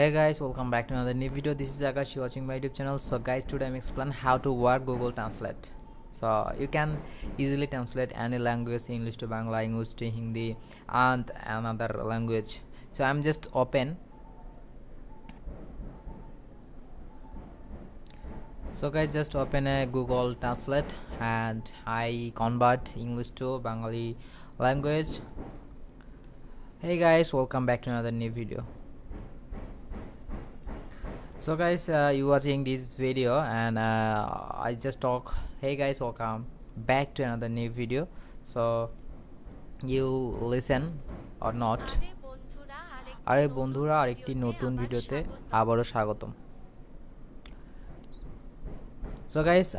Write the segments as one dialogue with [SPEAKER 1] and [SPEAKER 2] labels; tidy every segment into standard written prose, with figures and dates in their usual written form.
[SPEAKER 1] Hey guys, welcome back to another new video. This is Akash, you watching my YouTube channel. So guys, today I'm explaining how to work Google Translate. So you can easily translate any language, English to Bangla, English to Hindi and another language. So I'm just open. So guys, just open a Google Translate and I convert English to Bengali language. Hey guys, welcome back to another new video. So guys, you watching this video and I just talk. Hey guys, welcome back to another new video. So you listen or not? আরে বন্ধুরা আরেকটি নতুন ভিডিওতে আবারো স্বাগতম. So guys,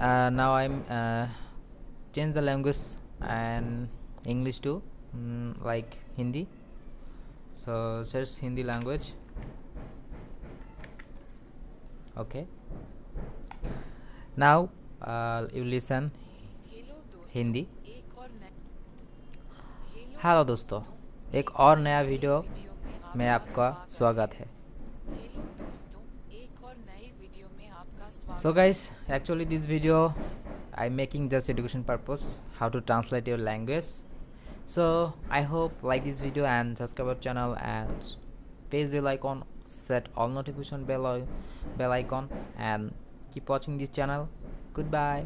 [SPEAKER 1] now I'm change the language and English to like Hindi. So search Hindi language. Okay, now you listen Hindi. Hello दोस्तों, एक और नया वीडियो में आपका स्वागत है. So guys, actually this video I'm making just education purpose, how to translate your language. So I hope like this video and subscribe our channel and press bell icon, set all notification bell icon and keep watching this channel. Goodbye.